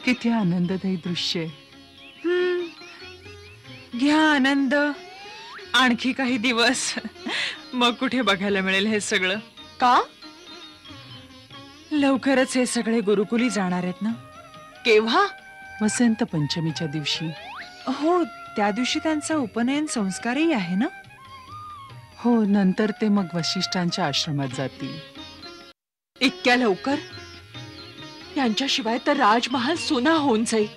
किती आनंददायी दृश्य आहे. घ्या आनंद. आणखी काही दिवस, मग कुठे बघायला मिळेल हे सगळं? का? लवकरच हे सगळे गुरुकुली जाणार आहेत ना. केव्हा? वसंत पंचमीच्या दिवशी. हो, त्या दिवशी त्यांचा उपनयन संस्कारही आहे ना. हो, नंतर ते मग वशिष्ठांच्या आश्रमात जातील. इतक्या लवकर? यांच्याशिवाय तर राजमहाल सुना होऊन जाईल.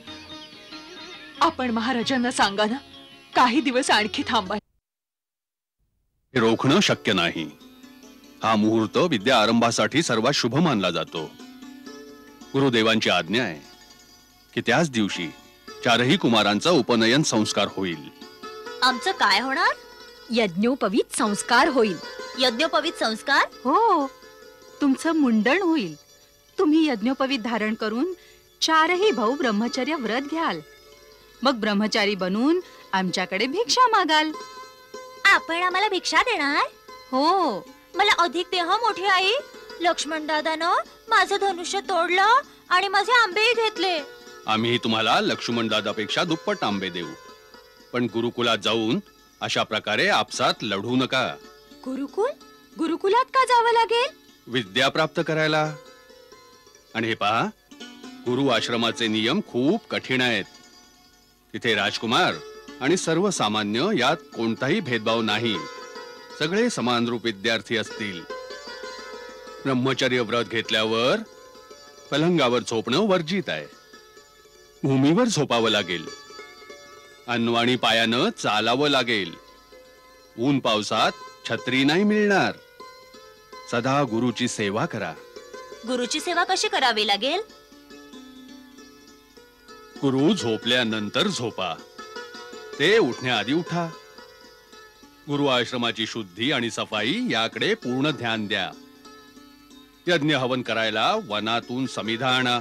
आपण महाराजांना सांगा ना, काही दिवस आणखी थांबा. हे रोखणं शक्य नाही. हा मुहूर्त विद्या आरंभासाठी सर्वात शुभ मानला जातो. गुरुदेवांची आज्ञा आहे की त्याच दिवशी चारही कुमारांचा उपनयन संस्कार होईल. आमचं काय होणार? यज्ञोपवीत संस्कार होईल. यज्ञोपवीत संस्कार? हो, तुमचं मुंडन होईल. तुम्ही यज्ञोपवीत धारण करून चारही भाऊ ब्रह्मचर्य व्रत घ्याल. मग ब्रह्मचारी बनून आमच्याकडे भिक्षा मागाल. आपण आम्हाला भिक्षा देणार? हो. मला अधिक देह मोठी आई. लक्ष्मण दादानं माझं धनुष्य तोडलं आणि माझे आंबेही घेतले. आम्ही तुम्हाला लक्ष्मण दादापेक्षा दुप्पट आंबे देऊ, पण गुरुकुलात जाऊन अशा प्रकारे आपसात लढू नका. गुरुकुल? गुरुकुलात का जावं लागेल? विद्या प्राप्त करायला. आणि हे पहा, गुरु आश्रमाचे नियम खूप कठीण आहेत. तिथे राजकुमार आणि सर्वसामान्य यात कोणताही भेदभाव नाही. सगळे समानरूप विद्यार्थी असतील. ब्रह्मचर्य व्रत घेतल्यावर पलंगावर झोपणं वर्जित आहे. भूमीवर झोपावं लागेल. अन्वाणी पायानं चालावं लागेल. ऊन पावसात छत्री नाही मिळणार. सदा गुरुची सेवा करा. गुरुची सेवा कशी करावी लागेल? गुरु झोपल्यानंतर झोपा. ते उठण्याआधी उठा. गुरु आश्रमाची शुद्धी आणि सफाई याकडे पूर्ण ध्यान द्या. यज्ञ हवन करायला वनातून समिधा आणा.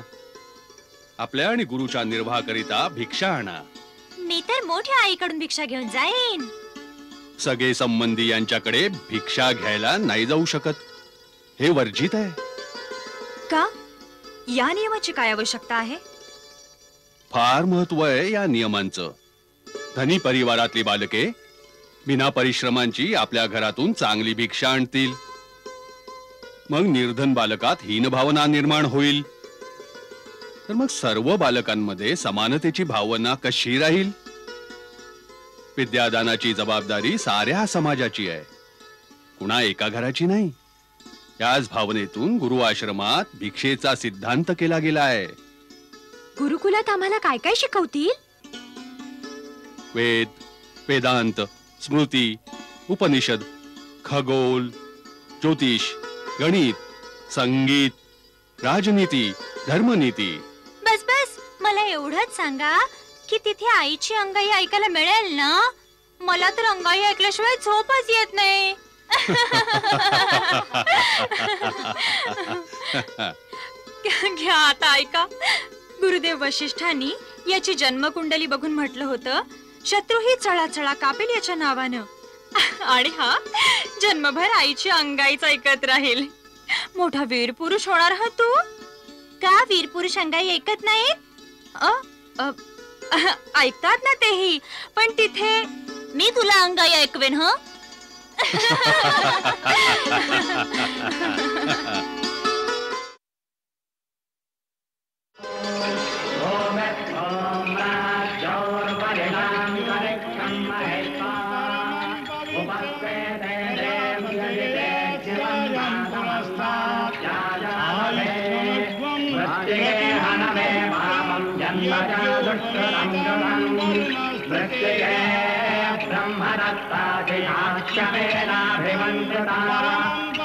आपल्या आणि गुरुच्या निर्वाहाकरिता भिक्षा आणा. मी तर मोठ्या आईकडून भिक्षा घेऊन जाईन. सगळे संबंधी यांच्याकडे भिक्षा घ्यायला नाही जाऊ शकत. हे वर्जित आहे. का? या नियमाची काय आवश्यकता आहे? फार महत्व आहे या नियमांचं. धनी परिवारातली बालके बिना परिश्रमांची आपल्या घरातून चांगली भिक्षा आणतील. मग निर्धन बालकात हीन भावना निर्माण होईल. तर मग सर्व बालकांमध्ये समानतेची भावना कशी राहील? विद्यादानाची जबाबदारी साऱ्या समाजाची आहे, कुणा एका घराची नाही. याच भावनेतून गुरु आश्रमात भिक्षेचा सिद्धांत केला गेला आहे. गुरुकुलात आम्हाला काय काय शिकवतील? वेद, वेदांत, स्मृती, उपनिषद, खगोल, ज्योतिष, गणित, संगीत, राजनीती, धर्मनीती. बस बस, मला एवढंच सांगा की तिथे आईची अंगाई ऐकायला मिळेल ना? मला तर अंगाई ऐकल्याशिवाय झोपच येत नाही. घ्या आता ऐका. गुरुदेव वशिष्ठांनी याची जन्मकुंडली बघून म्हटलं होतं, शत्रू ही चळाचळा कापेल याच्या नावानं, आणि हा जन्मभर आईची अंगाईच ऐकत राहील. मोठा वीर पुरुष होणार हा तू. का वीर पुरुष अंगाई ऐकत नाहीत? ऐकतात ना तेही, पण तिथे मी तुला अंगाई ऐकवेन. ह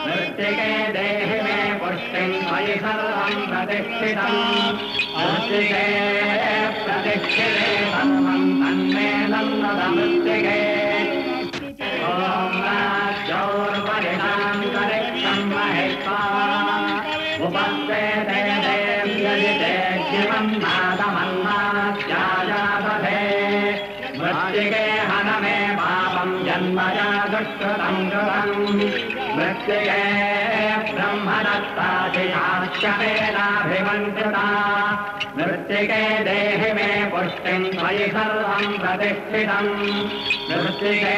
मृत्तिके देहि मे पुष्टिं त्वयि सर्वं प्रतिष्ठितं मृत्तिके प्रतिष्ठिते सर्वं तन्मे नन्दमृत्तिके ॐ राज्योर्परिणां करिष्यं महित्वा उपस्तेते देव्यजिते शिवं नादमन्नात्याजातथे मृत्तिके हन मे पापं जन्मजा दुष्कृतं कृतं मृत्तिके ब्रह्मदत्ताधिशास्यमेनाभिमन्त्रिता मृत्तिके देहि मे पुष्टिं त्वयि सर्वं प्रतिष्ठितं मृत्तिके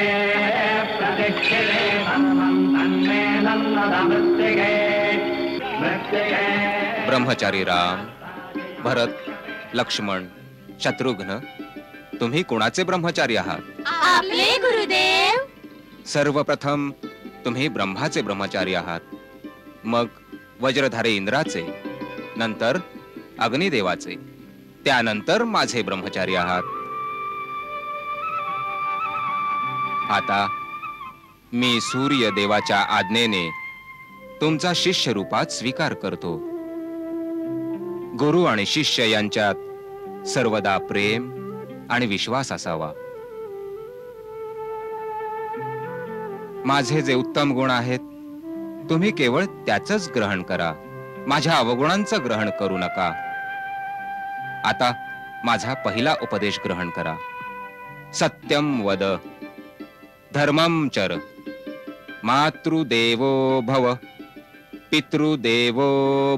प्रतिष्ठिते सर्वं तन्मे नन्दमृत्तिके मृत्तिके. ब्रह्मचारी राम, भरत, लक्ष्मण, शत्रुघ्न, तुम्ही कोणाचे ब्रह्मचारी आहात? आपले गुरुदेव. सर्वप्रथम तुम्ही ब्रह्माचे ब्रह्मचारी आहात, मग वज्रधारे इंद्राचे, नंतर अग्निदेवाचे, त्यानंतर माझे ब्रह्मचारी आहात. आता मी सूर्य देवाच्या आज्ञेने तुमचा शिष्य रूपात स्वीकार करतो. गुरु आणि शिष्य यांच्यात सर्वदा प्रेम आणि विश्वास असावा. माझे जे उत्तम गुण आहेत तुम्ही केवळ त्याचंच ग्रहण करा, माझ्या अवगुणांचं ग्रहण करू नका. आता माझा पहिला उपदेश ग्रहण करा. सत्यम वद, धर्मम चर, मातृदेवो भव, पितृदेवो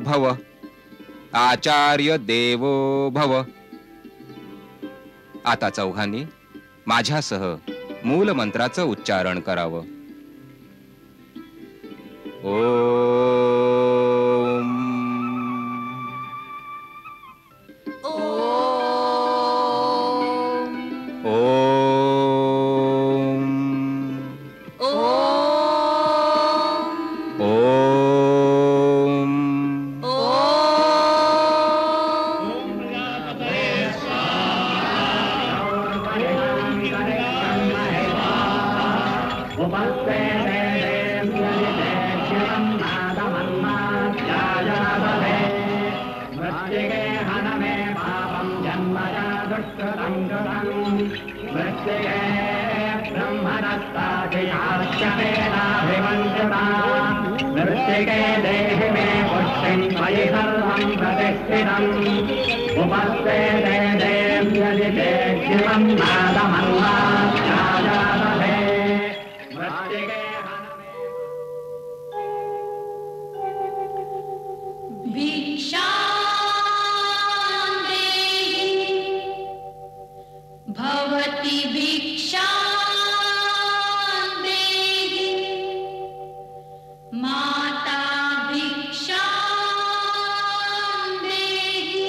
भव, आचार्य देवो भव. आता चौघांनी माझ्यासह मूल मंत्राचं उच्चारण करावं. ओम मृत्तिके देहि मे पुष्टिं त्वयि सर्वं प्रतिष्ठितं उपस्तेते देव्यजिते शिवं नादमन्नात्याजातथे मृत्तिके भिक्षां देहि भवति भिक्षां देहि माता भिक्षां देहि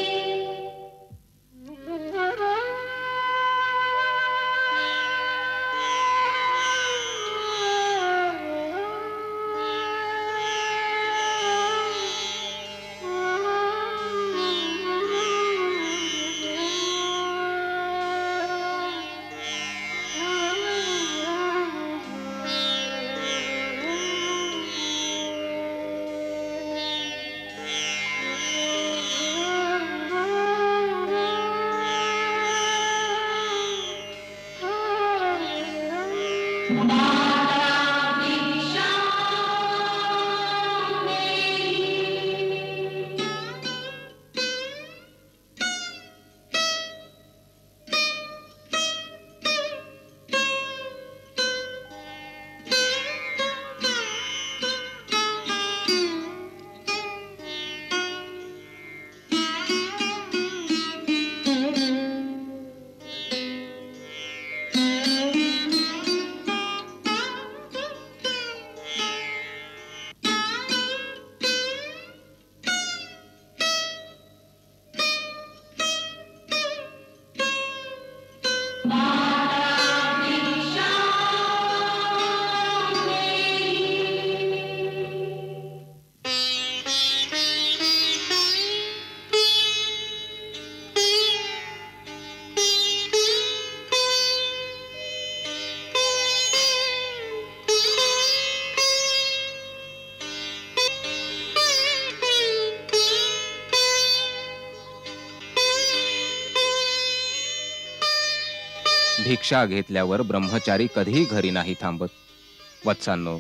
भिक्षा घेतल्यावर ब्रह्मचारी कधीही घरी नाही थांबत. वत्सांनो,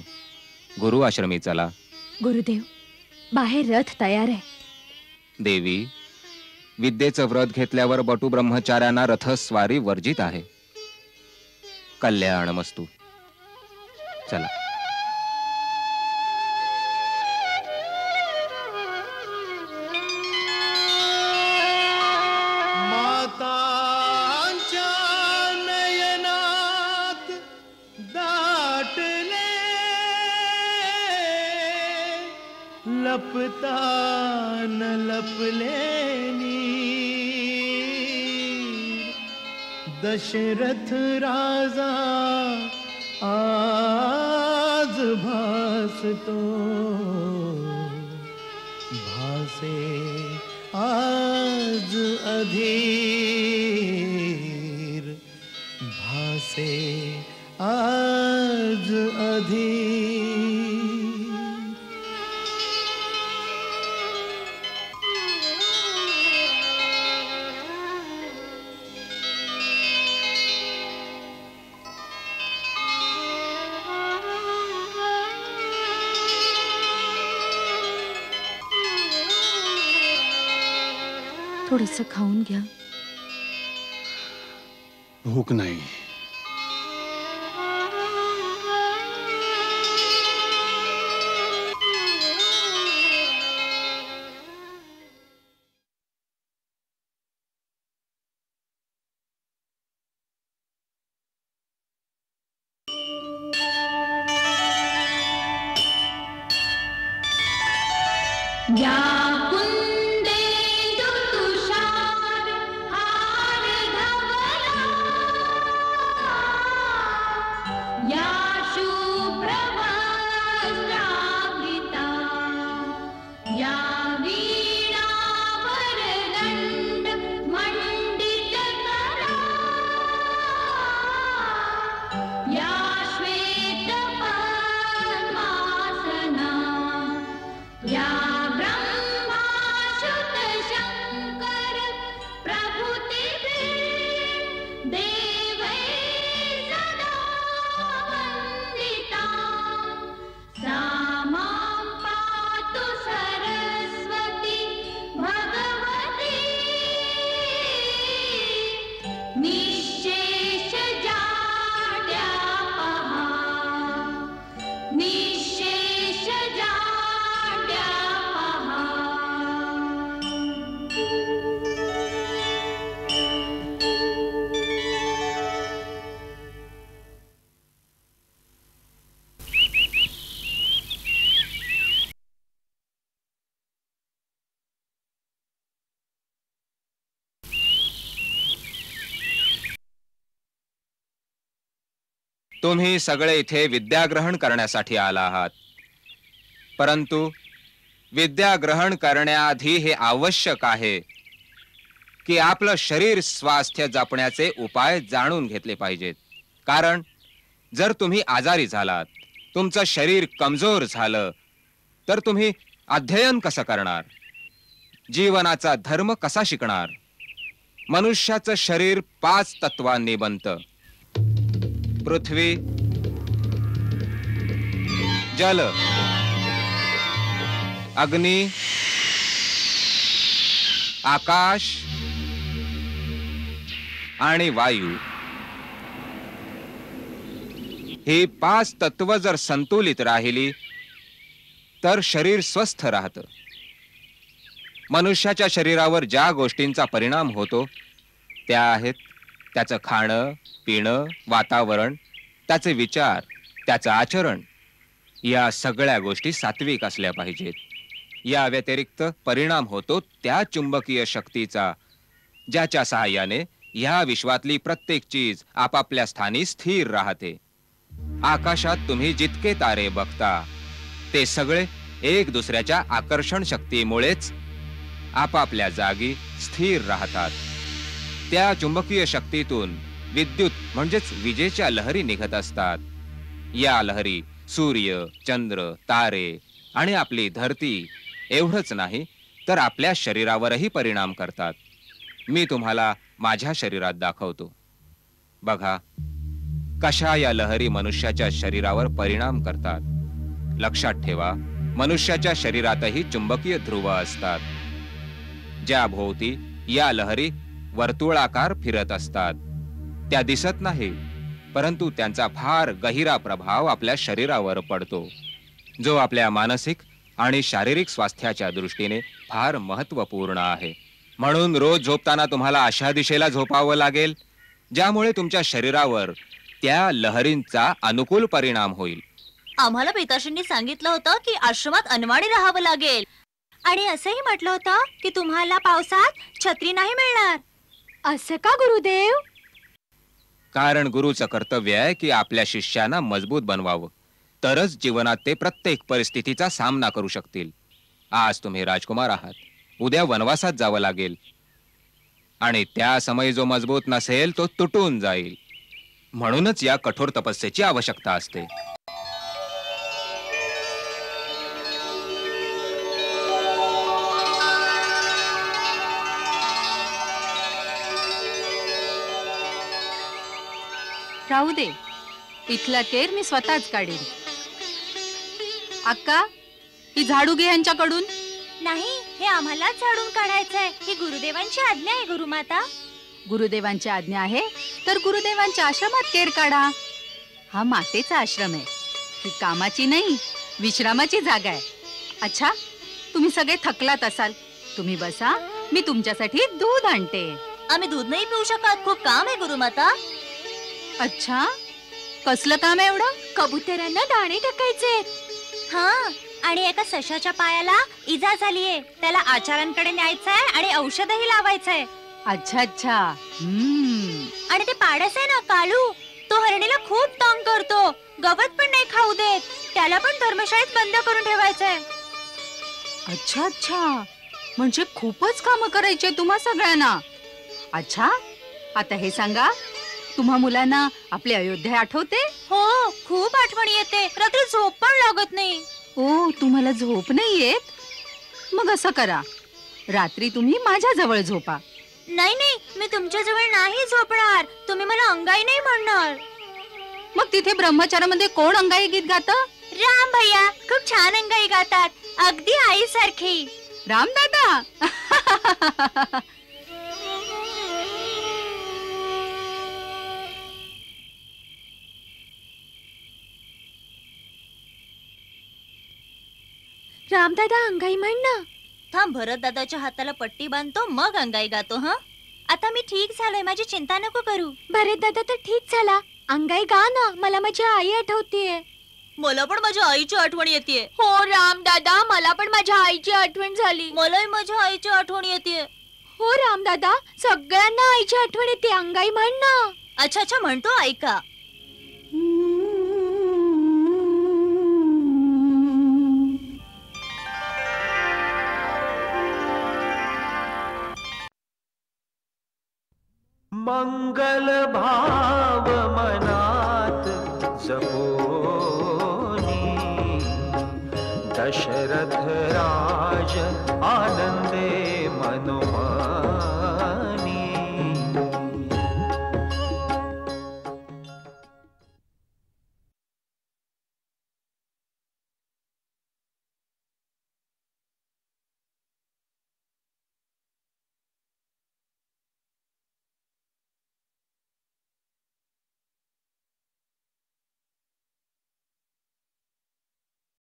गुरु आश्रमी चला. गुरुदेव, बाहेर रथ तयार आहे. देवी, विद्येचं व्रत घेतल्यावर बटू ब्रह्मचार्यांना रथस्वारी वर्जित आहे. कल्याणमस्तु. चला. लपता न लपलेनी दशरथ राजा आज भासतो, भासे आज अधीर, भासे आज अधीर. थोडंसं खाऊन घ्या. भूक नाही. तुम्ही सगळे इथे विद्याग्रहण करण्यासाठी आला आहात, परंतु विद्याग्रहण करण्याआधी हे आवश्यक आहे की आपलं शरीर स्वास्थ्य जपण्याचे उपाय जाणून घेतले पाहिजेत. कारण जर तुम्ही आजारी झालात, तुमचं शरीर कमजोर झालं, तर तुम्ही अध्ययन कसं करणार? जीवनाचा धर्म कसा शिकणार? मनुष्याचं शरीर 5 तत्वांनी बनतं. पृथ्वी, जल, अग्नी, आकाश आणि वायू ही 5 तत्व जर संतुलित राहिली तर शरीर स्वस्थ राहतं. मनुष्याच्या शरीरावर ज्या गोष्टींचा परिणाम होतो त्या आहेत त्याचं खाणं, पिणं, वातावरण, त्याचे विचार, त्याचं आचरण. या सगळ्या गोष्टी सात्विक असल्या पाहिजेत. या व्यतिरिक्त परिणाम होतो त्या चुंबकीय शक्तीचा ज्याच्या सहाय्याने ह्या विश्वातली प्रत्येक चीज आपापल्या स्थानी स्थिर राहते. आकाशात तुम्ही जितके तारे बघता ते सगळे एक दुसऱ्याच्या आकर्षण शक्तीमुळेच आपापल्या जागी स्थिर राहतात. त्या चुंबकीय शक्तीतून विद्युत म्हणजेच विजेच्या लहरी निघत असतात. या लहरी सूर्य, चंद्र, तारे आणि आपली धरती एवढंच नाही तर आपल्या शरीरावरही परिणाम करतात. मी तुम्हाला माझ्या शरीरात दाखवतो. बघा कशा या लहरी मनुष्याच्या शरीरावर परिणाम करतात. लक्षात ठेवा, मनुष्याच्या शरीरातही चुंबकीय ध्रुव असतात ज्या भोवती या लहरी वर्तुळाकार फिरत असतात. त्या दिसत नाही परंतु त्यांचा फार गहिरा प्रभाव आपल्या शरीरावर पडतो जो आपल्या मानसिक आणि शारीरिक स्वास्थ्याच्या दृष्टीने फार महत्त्वपूर्ण आहे. म्हणून रोज झोपताना तुम्हाला अशा दिशेला झोपावं लागेल ज्यामुळे तुमच्या शरीरावर त्या लहरींचा अनुकूल परिणाम होईल. आम्हाला पिताश्रींनी सांगितलं होतं की आश्रमात अनवाणी राहावं लागेल आणि असंही म्हटलं होतं की तुम्हाला पावसात छत्री नाही मिळणार. असं का गुरुदेव? कारण गुरुचं कर्तव्य आहे की आपल्या शिष्यांना मजबूत बनवावं, तरच जीवनात ते प्रत्येक परिस्थितीचा सामना करू शकतील. आज तुम्ही राजकुमार आहात, उद्या वनवासात जावं लागेल आणि त्या समयी जो मजबूत नसेल तो तुटून जाईल. म्हणूनच या कठोर तपस्येची आवश्यकता असते. राहू दे, इथला केर मी स्वतःच काढीन. अक्का, ही झाडू घे यांच्याकडून. नाही, हे आम्हालाच झाडून काढायचंय. ही गुरुदेवांची आज्ञा आहे गुरुमाता. गुरुदेवांची आज्ञा आहे तर गुरुदेवांच्या आश्रमात केर काढा. हा मातेचा आश्रम आहे, ही कामाची नाही विश्रामाची जागा आहे. अच्छा, तुम्ही सगळे थकलात असाल, तुम्ही बसा, मी तुमच्यासाठी दूध आणते. आम्ही दूध नाही पिऊ शकत, खूप काम आहे गुरुमाता. अच्छा, कसलं काम आहे एवढं? कबुतरांना दाणे टाकायचे. हा, आणि एका सशाच्या पायाला इजा झालीये, त्याला आचार्यांकडे न्यायचंय आणि औषधही लावायचंय. अच्छा अच्छा. आणि ते पाडस आहे ना कालू, तो हरणीला खूप तंग करतो, गवत पण नाही खाऊ देत. त्याला पण धर्मशाळेत बंद करून ठेवायचंय. अच्छा अच्छा, म्हणजे खूपच काम करायचे तुम्हा सगळ्यांना. अच्छा, आता हे सांगा, तुम्हा मुलांना आपली अयोध्या आठवते? हो, खूप आठवण येते. रात्री झोप पण लागत नाही. ओ, तुम्हाला झोप नाही येत? मग असं करा, रात्री तुम्ही माझ्या जवळ झोपा. नाही नाही, मी तुमच्या जवळ नाही झोपणार. तुम्ही मला अंगाई नाही म्हणणार. मग तिथे ब्रह्मचारामध्ये कोण अंगाई गीत गातं? राम भैया खूप छान अंगाई गातात, अगदी आईसारखी. राम दादा. रामदादा अंगाई म्हण ना. थांब, भरत दादाच्या हाताला पट्टी बांधतो मग अंगाई गातो. हा, आता मी ठीक झालोय, माझी चिंता नको करू. भरत दादा तर ठीक झाला, अंगाई गा ना, मला माझी आई आठवतीये. मला पण माझ्या आईची आठवण येते. हो राम दादा, मला पण माझ्या आईची आठवण झाली. मलाही माझ्या आईची आठवण येते. हो राम दादा, सगळ्यांना आईची आठवण येते, अंगाई म्हण ना. अच्छा अच्छा, म्हणतो, ऐका. मंगल भा